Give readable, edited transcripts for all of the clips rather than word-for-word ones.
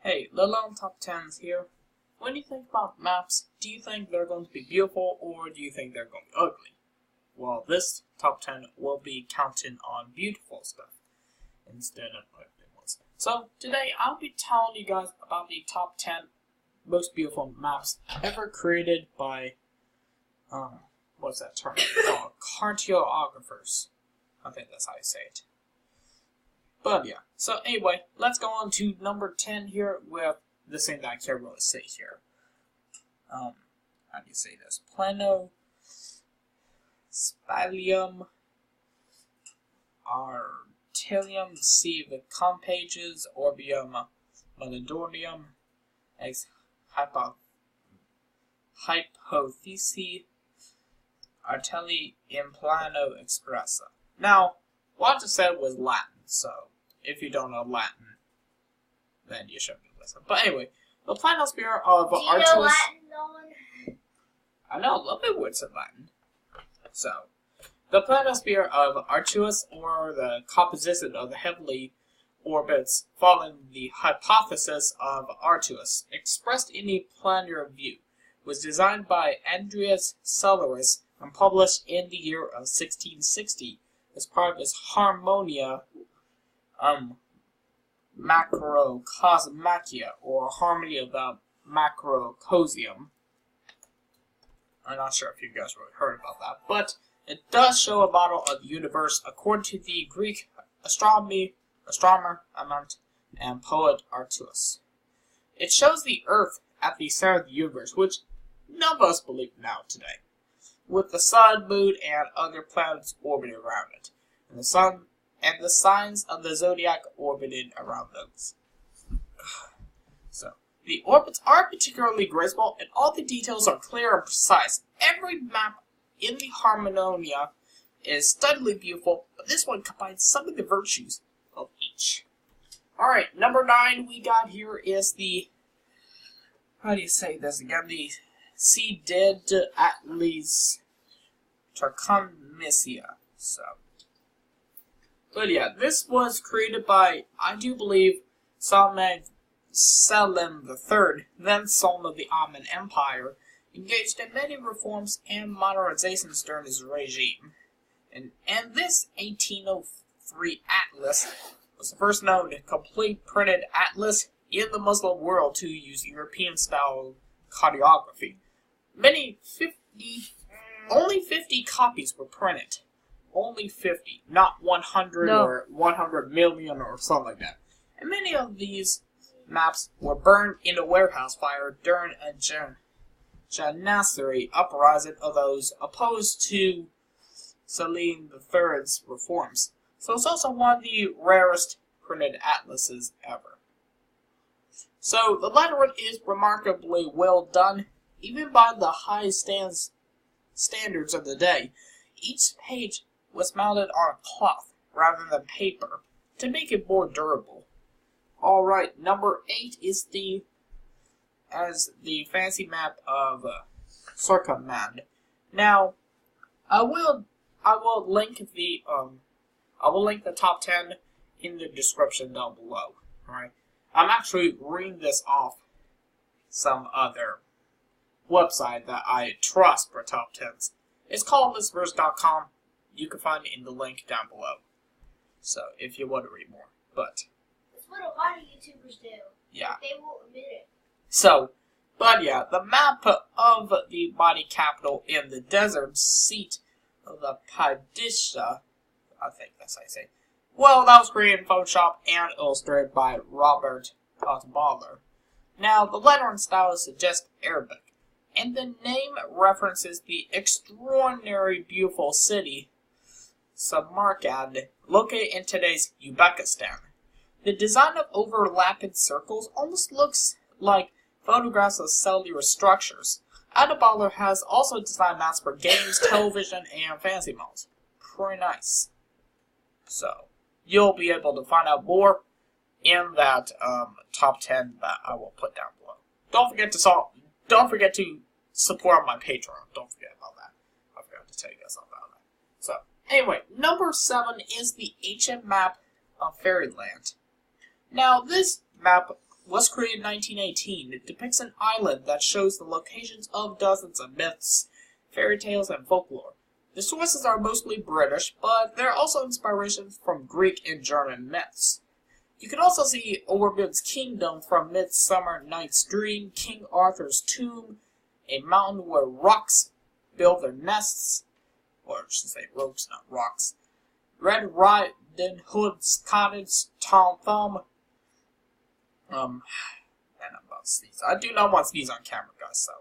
Hey, the Lone Top 10s here. When you think about maps, do you think they're going to be beautiful or do you think they're going to be ugly? Well, this top 10 will be counting on beautiful stuff instead of ugly ones. So, today I'll be telling you guys about the top 10 most beautiful maps ever created by, what's that term called? Cartographers. I think that's how you say it. But yeah, so anyway, let's go on to number 10 here with the thing that I can't really say here. How do you say this? Plano Spalium Artilium C. The Compages Orbium Melodonium Ex Hypothesi Artelli in Plano Expressa. Now, what I just said was Latin, so if you don't know Latin, then you shouldn't be listening. But anyway, the planosphere of Arcturus. Do you know Latin, Nolan? I know a little bit words in Latin. So, the planosphere of Arcturus, or the composition of the heavenly orbits following the hypothesis of Arcturus, expressed in a planar view, was designed by Andreas Cellurus and published in the year of 1660 as part of his Harmonia Macrocosmacia, or Harmony of the Macrocosmium. I'm not sure if you guys really heard about that, but it does show a model of the universe according to the Greek astronomer and poet Arcturus. It shows the Earth at the center of the universe, which none of us believe now today, with the sun, moon, and other planets orbiting around it, and the sun and the signs of the zodiac orbiting around those. So, the orbits aren't particularly graceful, and all the details are clear and precise. Every map in the Harmonia is stunningly beautiful, but this one combines some of the virtues of each. Alright, number 9 we got here is the, how do you say this again, the Ciudad Atlas Turcomicia. So, but yeah, this was created by, I do believe, Selim III, then Sultan of the Ottoman Empire, engaged in many reforms and modernizations during his regime. And this 1803 atlas was the first known complete printed atlas in the Muslim world to use European-style cartography. Only 50 copies were printed. Only 50, not 100 or 100 million or something like that. And many of these maps were burned in a warehouse fire during a Janissary uprising of those opposed to Selim III's reforms. So it's also one of the rarest printed atlases ever. So the lettering is remarkably well done, even by the high standards of the day. Each page was mounted on a cloth rather than paper to make it more durable. Alright, number 8 is the fancy map of Circumland. Now, I will link the top 10 in the description down below. Alright, I'm actually reading this off some other website that I trust for top 10s. It's called listverse.com. You can find it in the link down below. So, if you want to read more. But that's what a lot of YouTubers do. Yeah. They won't admit it. So, but yeah, the map of the body capital in the desert seat of the Padishah, I think that's how you say it. Well, that was created in Photoshop and illustrated by Robert Potballer. Now, the lettering style suggests Arabic, and the name references the extraordinary beautiful city Samarkand, located in today's Uzbekistan. The design of overlapping circles almost looks like photographs of cellular structures. Potballer has also designed maps for games, television, and fantasy models. Pretty nice. So, you'll be able to find out more in that top 10 that I will put down below. Don't forget to support my Patreon. Don't forget about that. I forgot to tell you guys about that. So, anyway, number 7 is the ancient map of Fairyland. Now, this map was created in 1918. It depicts an island that shows the locations of dozens of myths, fairy tales, and folklore. The sources are mostly British, but there are also inspirations from Greek and German myths. You can also see Orbion's kingdom from Midsummer Night's Dream, King Arthur's tomb, a mountain where rocks build their nests, or I should say ropes, not rocks, Red Riding Hood's cottage, Tom Thumb, and I'm about to sneeze. I do not want to sneeze on camera, guys, so.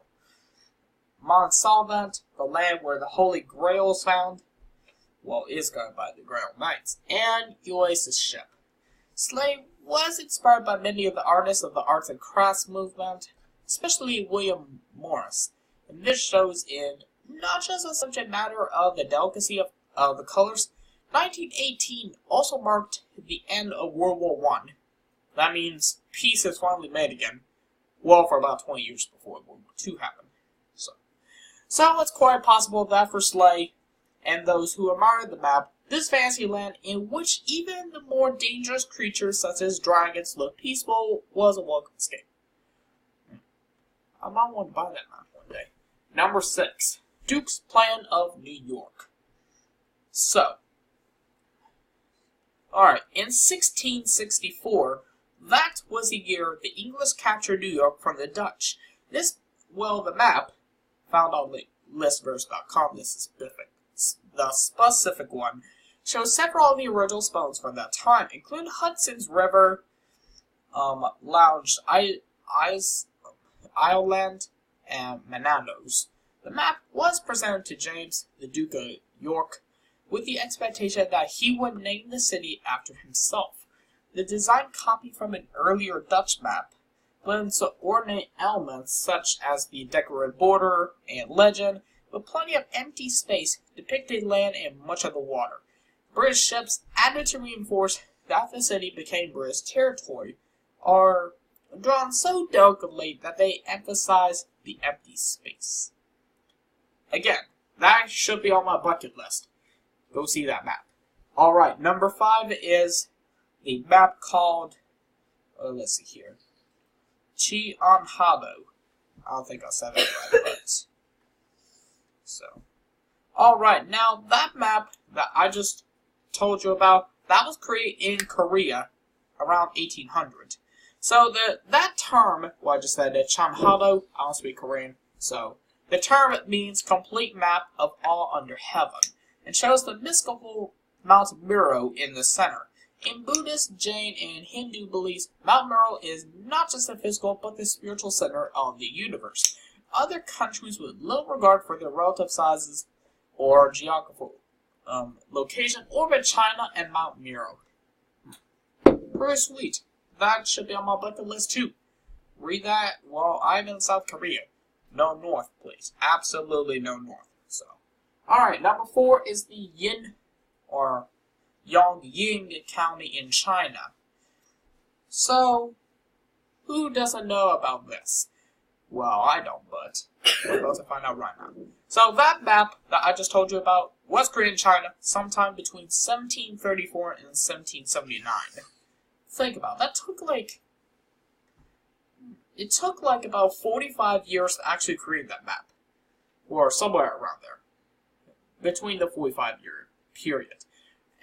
Mont Salvant, the land where the Holy Grail is found, well, is guarded by the Grail Knights, and Oasis Ship. Slay was inspired by many of the artists of the arts and crafts movement, especially William Morris, and this shows in not just the subject matter of the delicacy of the colors. 1918 also marked the end of World War I. That means peace is finally made again, well, for about 20 years before World War II happened. So it's quite possible that for Slay and those who admired the map, this fantasy land in which even the more dangerous creatures such as dragons look peaceful was a welcome escape. I might want to buy that map one day. Number 6. Duke's Plan of New York. So, alright, in 1664, that was the year the English captured New York from the Dutch. The map, found on listverse.com, the specific one, shows several of the original spells from that time, including Hudson's River, Lounge Island, and Manados. The map was presented to James, the Duke of York, with the expectation that he would name the city after himself. The design copied from an earlier Dutch map, blends ornate elements such as the decorated border and legend, with plenty of empty space depicting land and much of the water. British ships, added to reinforce that the city became British territory, are drawn so delicately that they emphasize the empty space. Again, that should be on my bucket list. Go see that map. Alright, number 5 is the map called, let's see here, Cheonhado. I don't think I said that right, but so. Alright, now that map that I just told you about, that was created in Korea around 1800. So that term, well, I just said Cheonhado, I don't speak Korean, so the term means complete map of all under heaven, and shows the mystical Mount Meru in the center. In Buddhist, Jain, and Hindu beliefs, Mount Meru is not just the physical, but the spiritual center of the universe. Other countries with little regard for their relative sizes or geographical location orbit China and Mount Meru. Pretty sweet. That should be on my bucket list too. Read that while I'm in South Korea. No north, please. Absolutely no north. So, alright, number 4 is the Yin, or Yongying County in China. So, who doesn't know about this? Well, I don't, but we're about to find out right now. So, that map that I just told you about was created in China sometime between 1734 and 1779. Think about it. That took like about 45 years to actually create that map. Or somewhere around there. Between the 45-year period.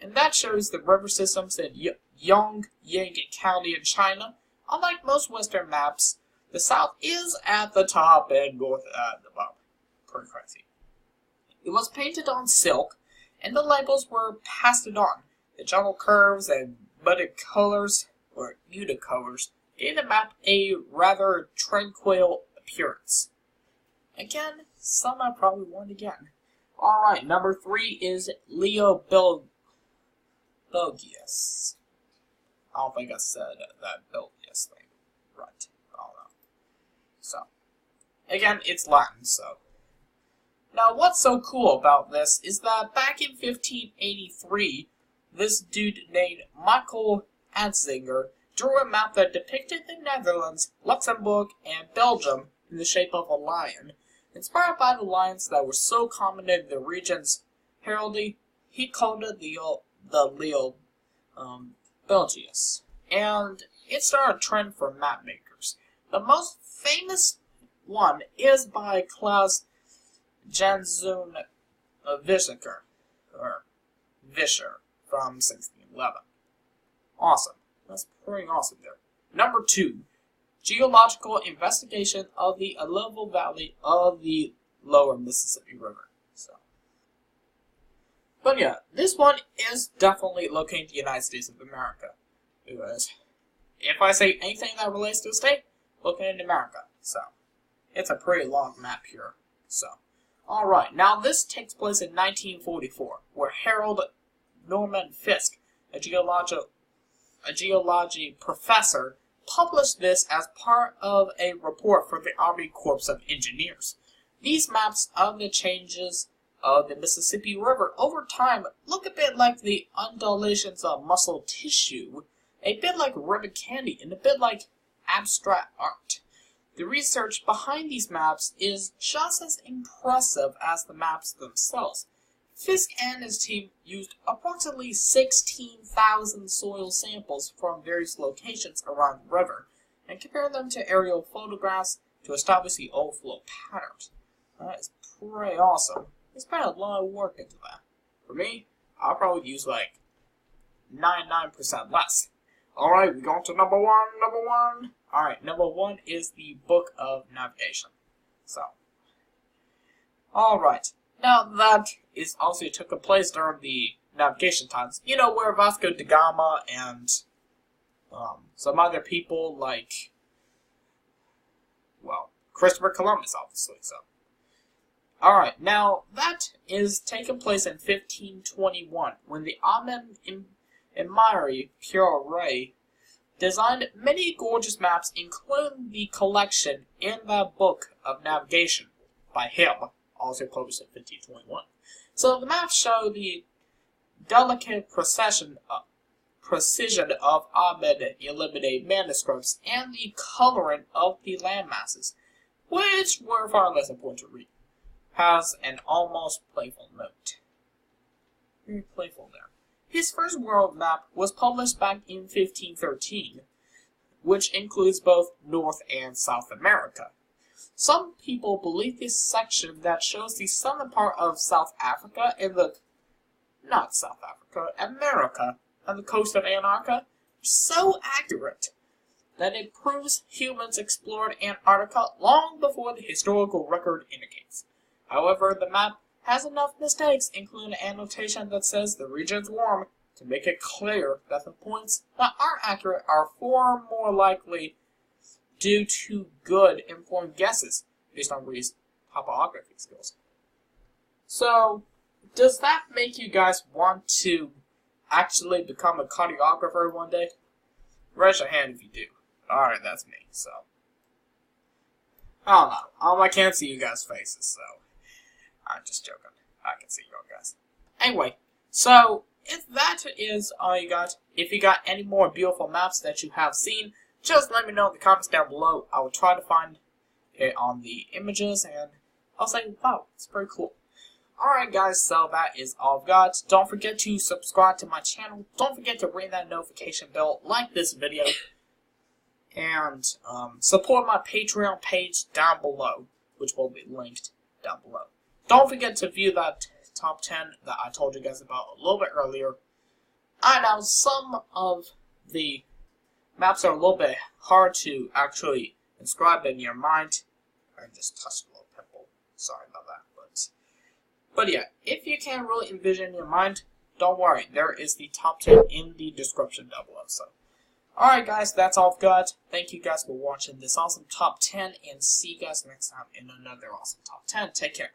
And that shows the river systems in Yongying County in China. Unlike most Western maps, the south is at the top and north at the bottom. Pretty crazy. It was painted on silk, and the labels were pasted on. The gentle curves and muted colors, or muted colors, gave the map a rather tranquil appearance. Again, some I probably want again. Alright, number 3 is Leo Belgius. I don't think I said that Belgius thing right. I don't know. So, again, it's Latin, so. Now, what's so cool about this is that back in 1583, this dude named Michael Antzinger drew a map that depicted the Netherlands, Luxembourg, and Belgium in the shape of a lion. Inspired by the lions that were so common in the region's heraldry, he called it the Leo Belgius. And it started a trend for map makers. The most famous one is by Klaus Janszoon Vischer, or Vischer, from 1611. Awesome. That's pretty awesome there. Number 2. Geological investigation of the alluvial valley of the lower Mississippi River. But yeah, this one is definitely located in the United States of America. Because if I say anything that relates to a state, located in America. So, it's a pretty long map here. So, alright, now this takes place in 1944, where Harold Norman Fiske, a geology professor, published this as part of a report for the Army Corps of Engineers. These maps of the changes of the Mississippi River over time look a bit like the undulations of muscle tissue, a bit like ribbon candy, and a bit like abstract art. The research behind these maps is just as impressive as the maps themselves. Fiske and his team used approximately 16,000 soil samples from various locations around the river and compared them to aerial photographs to establish the overflow patterns. That is pretty awesome. They spent a lot of work into that. For me, I'll probably use like 99% less. Alright, we go on to number one. Alright, number 1 is the Book of Navigation. So, alright. Now that is also took place during the navigation times. You know, where Vasco da Gama and some other people like, well, Christopher Columbus, obviously, so. Alright, now that is taking place in 1521, when the Amen Emery Pure designed many gorgeous maps, including the collection in the Book of Navigation by him, also published in 1521. So the maps show the delicate precision of Ahmed eliminated manuscripts and the coloring of the landmasses, which were far less important to read. Has an almost playful note. Very playful there. His first world map was published back in 1513, which includes both North and South America. Some people believe this section that shows the southern part of South Africa and America, and the coast of Antarctica, is so accurate that it proves humans explored Antarctica long before the historical record indicates. However, the map has enough mistakes, including an annotation that says the region is warm, to make it clear that the points that aren't accurate are far more likely due to good informed guesses based on Reed's topography skills. So, does that make you guys want to actually become a cartographer one day? Raise your hand if you do. Alright, that's me, so. I don't know. I can't see you guys' faces, so. I'm just joking. I can see you guys. Anyway, so, if that is all you got, if you got any more beautiful maps that you have seen, just let me know in the comments down below. I will try to find it on the images, and I'll say, wow, it's pretty cool. Alright guys, so that is all I've got. Don't forget to subscribe to my channel. Don't forget to ring that notification bell, like this video, and support my Patreon page down below, which will be linked down below. Don't forget to view that top 10 that I told you guys about a little bit earlier. I know some of the maps are a little bit hard to actually inscribe in your mind. I just touched a little pimple. Sorry about that. But yeah, if you can't really envision in your mind, don't worry. There is the top 10 in the description down below. So, alright guys, that's all I've got. Thank you guys for watching this awesome top 10, and see you guys next time in another awesome top 10. Take care.